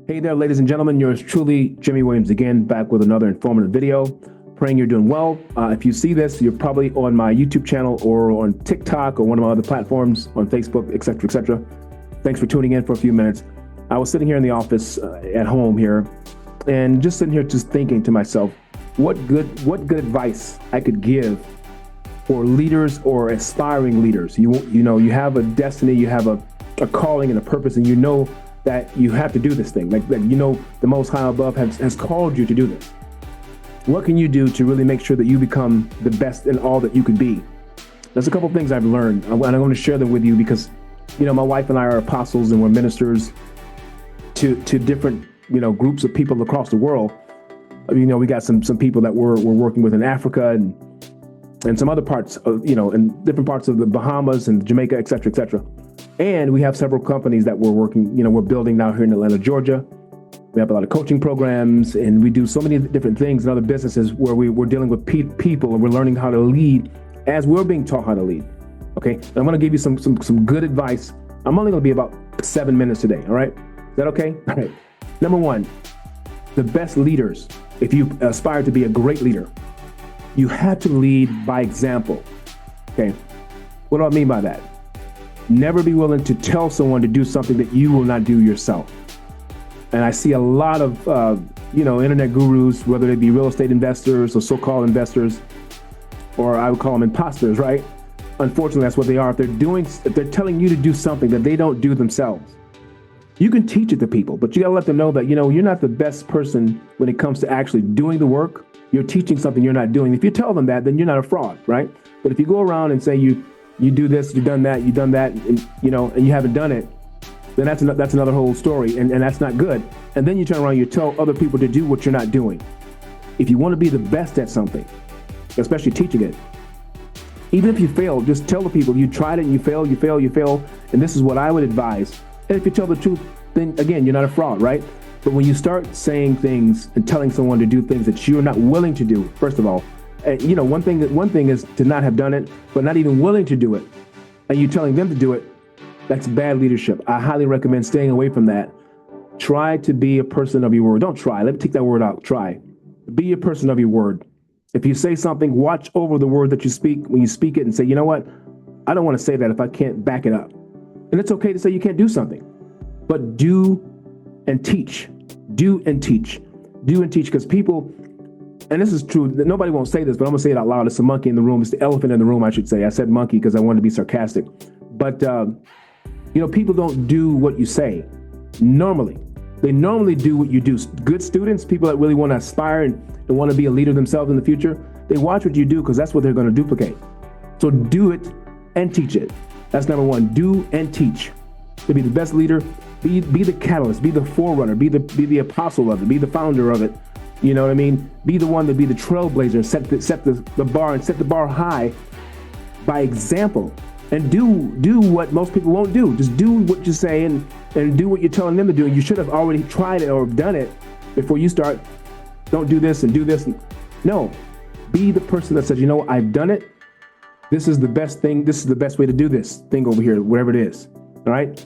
Hey there, ladies and gentlemen, yours truly, Jimmy Williams again, back with another informative video. Praying you're doing well. If you see this, you're probably on my YouTube channel or on TikTok or one of my other platforms on Facebook, etc., etc. Thanks for tuning in for a few minutes. I was sitting here in the office at home here and just sitting here just thinking to myself, what good advice I could give for leaders or aspiring leaders. You know, you have a destiny, you have a calling and a purpose, and you know that you have to do this thing. Like you know, the Most High above has called you to do this. What can you do to really make sure that you become the best in all that you can be? There's a couple of things I've learned, and I'm going to share them with you because, you know, my wife and I are apostles and we're ministers to different, you know, groups of people across the world. You know, we got some people that we're working with in Africa and some other parts of, you know, in different parts of the Bahamas and Jamaica, et cetera, et cetera. And we have several companies that we're working, you know, we're building now here in Atlanta, Georgia. We have a lot of coaching programs, and we do so many different things in other businesses where we're dealing with people and we're learning how to lead as we're being taught how to lead. Okay, and I'm going to give you some good advice. I'm only going to be about 7 minutes today. All right, is that okay? All right. Number one, the best leaders, if you aspire to be a great leader, you have to lead by example. Okay, what do I mean by that? Never be willing to tell someone to do something that you will not do yourself. And I see a lot of, you know, internet gurus, whether they be real estate investors or so-called investors, or I would call them imposters, right? Unfortunately, that's what they are. If they're telling you to do something that they don't do themselves, you can teach it to people, but you gotta let them know that, you know, you're not the best person when it comes to actually doing the work. You're teaching something you're not doing. If you tell them that, then you're not a fraud, right? But if you go around and say you do this, you've done that, and you know, and you haven't done it, then that's another whole story, and that's not good. And then you turn around, you tell other people to do what you're not doing. If you want to be the best at something, especially teaching it, even if you fail, just tell the people you tried it and you fail, and this is what I would advise. And if you tell the truth, then again, you're not a fraud, right? But when you start saying things and telling someone to do things that you're not willing to do, first of all, you know, one thing is to not have done it, but not even willing to do it, and you telling them to do it, that's bad leadership. I highly recommend staying away from that. Try to be a person of your word. Don't try. Let me take that word out. Try. Be a person of your word. If you say something, watch over the word that you speak when you speak it and say, you know what? I don't want to say that if I can't back it up. And it's okay to say you can't do something, but do and teach. Do and teach. Do and teach, because people, and this is true, nobody won't say this, but I'm going to say it out loud. It's the monkey in the room. It's the elephant in the room, I should say. I said monkey because I wanted to be sarcastic. But, you know, people don't do what you say normally. They normally do what you do. Good students, people that really want to aspire and want to be a leader themselves in the future, they watch what you do because that's what they're going to duplicate. So do it and teach it. That's number one. Do and teach. To be the best leader, be the catalyst, be the forerunner, be the apostle of it, be the founder of it. You know what I mean? Be the one to be the trailblazer, set the bar and set the bar high by example. And do what most people won't do. Just do what you say and do what you're telling them to do. You should have already tried it or done it before you start. Don't do this and do this. No, be the person that says, you know, I've done it. This is the best thing. This is the best way to do this thing over here, whatever it is. All right.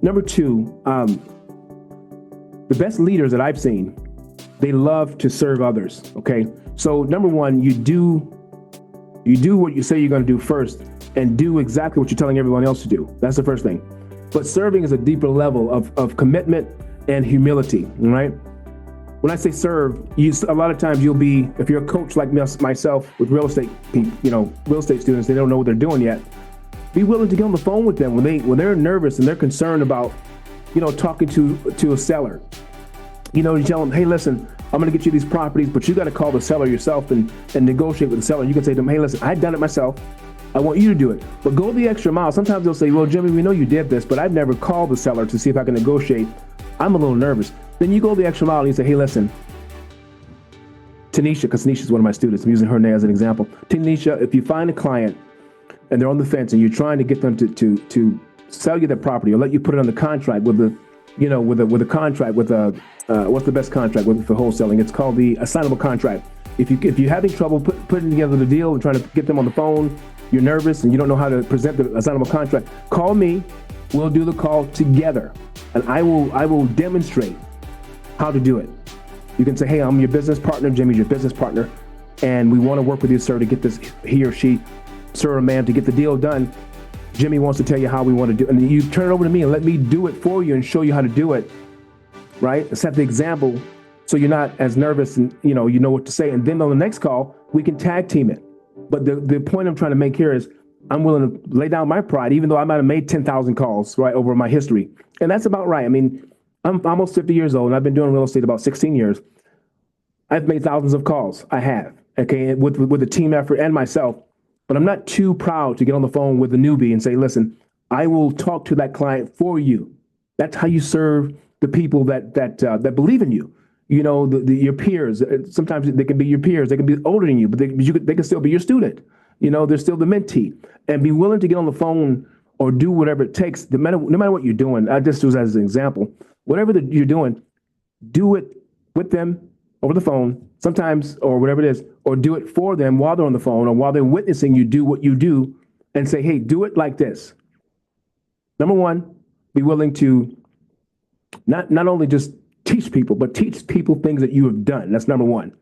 Number two, the best leaders that I've seen, they love to serve others. Okay. So number one, you do what you say you're going to do first, and do exactly what you're telling everyone else to do. That's the first thing. But serving is a deeper level of commitment and humility, right? When I say serve, a lot of times you'll be, if you're a coach like myself with real estate people, you know, real estate students, they don't know what they're doing yet. Be willing to get on the phone with them when they're nervous and they're concerned about, you know, talking to a seller. You know, you tell them, hey, listen, I'm going to get you these properties, but you got to call the seller yourself and negotiate with the seller. You can say to them, hey, listen, I've done it myself. I want you to do it, but go the extra mile. Sometimes they'll say, well, Jimmy, we know you did this, but I've never called the seller to see if I can negotiate. I'm a little nervous. Then you go the extra mile and you say, hey, listen, Tanisha, because Tanisha is one of my students, I'm using her name as an example. Tanisha, if you find a client and they're on the fence and you're trying to get them to sell you their property or let you put it on the contract with a contract with what's the best contract for wholesaling? It's called the assignable contract. If you're having trouble putting together the deal and trying to get them on the phone, you're nervous and you don't know how to present the assignable contract, call me. We'll do the call together, and I will demonstrate how to do it. You can say, hey, I'm your business partner, Jimmy's your business partner, and we want to work with you, sir, to get this, he or she, sir or ma'am, to get the deal done. Jimmy wants to tell you how we want to do it. And you turn it over to me and let me do it for you and show you how to do it, right? Set the example so you're not as nervous and you know what to say. And then on the next call, we can tag team it. But the point I'm trying to make here is I'm willing to lay down my pride, even though I might have made 10,000 calls, right, over my history. And that's about right. I mean, I'm almost 50 years old and I've been doing real estate about 16 years. I've made thousands of calls. I have, okay, with a team effort and myself. But I'm not too proud to get on the phone with a newbie and say, listen, I will talk to that client for you. That's how you serve the people that believe in you. You know, your peers. Sometimes they can be your peers. They can be older than you, but they can still be your student. You know, they're still the mentee. And be willing to get on the phone or do whatever it takes, no matter what you're doing. I just use as an example. Whatever you're doing, do it with them over the phone sometimes, or whatever it is, or do it for them while they're on the phone or while they're witnessing you do what you do, and say, hey, do it like this. Number one, be willing to not only just teach people, but teach people things that you have done. That's number one.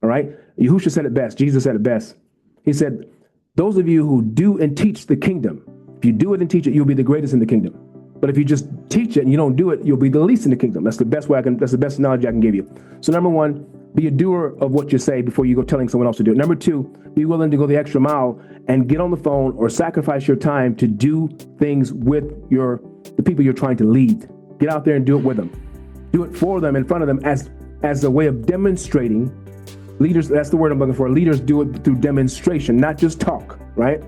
All right. Yahushua said it best. Jesus said it best. He said, those of you who do and teach the kingdom, if you do it and teach it, you'll be the greatest in the kingdom. But if you just teach it and you don't do it, you'll be the least in the kingdom. That's the best way that's the best knowledge I can give you. So number one, be a doer of what you say before you go telling someone else to do it. Number two, be willing to go the extra mile and get on the phone or sacrifice your time to do things with the people you're trying to lead. Get out there and do it with them. Do it for them, in front of them, as a way of demonstrating. Leaders, that's the word I'm looking for. Leaders do it through demonstration, not just talk, right?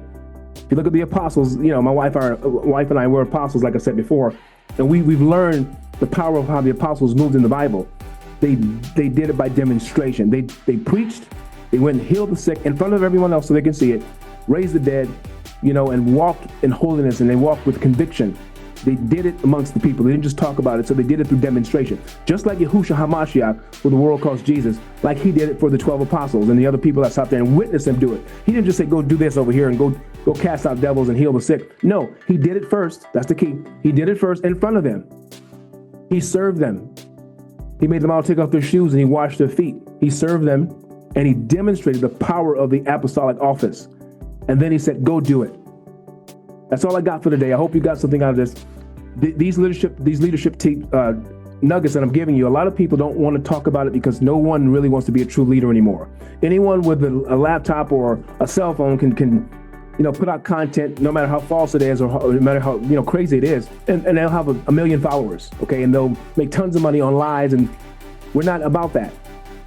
If you look at the apostles, you know, my wife and I were apostles, like I said before, and we've learned the power of how the apostles moved in the Bible. They did it by demonstration. They preached, they went and healed the sick in front of everyone else so they can see it, raised the dead, you know, and walked in holiness, and they walked with conviction. They did it amongst the people. They didn't just talk about it, so they did it through demonstration. Just like Yahushua HaMashiach, who the world calls Jesus, like he did it for the 12 apostles and the other people that sat there and witnessed them do it. He didn't just say, go do this over here and go cast out devils and heal the sick. No, he did it first. That's the key. He did it first in front of them. He served them. He made them all take off their shoes and he washed their feet. He served them and he demonstrated the power of the apostolic office. And then he said, go do it. That's all I got for today. I hope you got something out of this. These leadership nuggets that I'm giving you, a lot of people don't want to talk about it because no one really wants to be a true leader anymore. Anyone with a laptop or a cell phone can put out content, no matter how false it is or no matter how crazy it is, and they'll have a million followers, okay, and they'll make tons of money on lies, and we're not about that,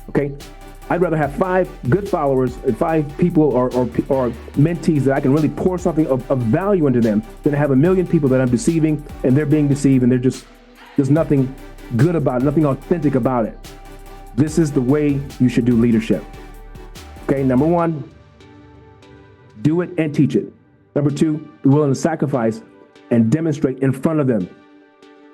okay? I'd rather have 5 good followers and 5 people or mentees that I can really pour something of value into them than to have a million people that I'm deceiving and they're being deceived and there's nothing good about it, nothing authentic about it. This is the way you should do leadership. Okay, number 1, do it and teach it. Number 2, be willing to sacrifice and demonstrate in front of them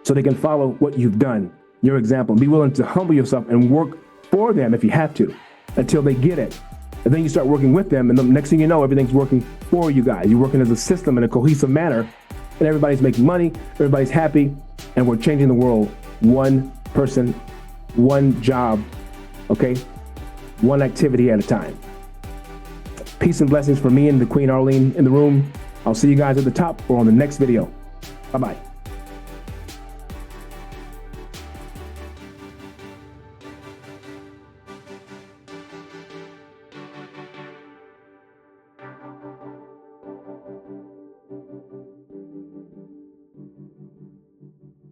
so they can follow what you've done, your example. Be willing to humble yourself and work for them if you have to, until they get it. And then you start working with them, and the next thing you know, everything's working for you guys. You're working as a system in a cohesive manner, and everybody's making money, everybody's happy, and we're changing the world one person, one job, okay? One activity at a time. Peace and blessings from me and the Queen Arlene in the room. I'll see you guys at the top or on the next video. Bye-bye.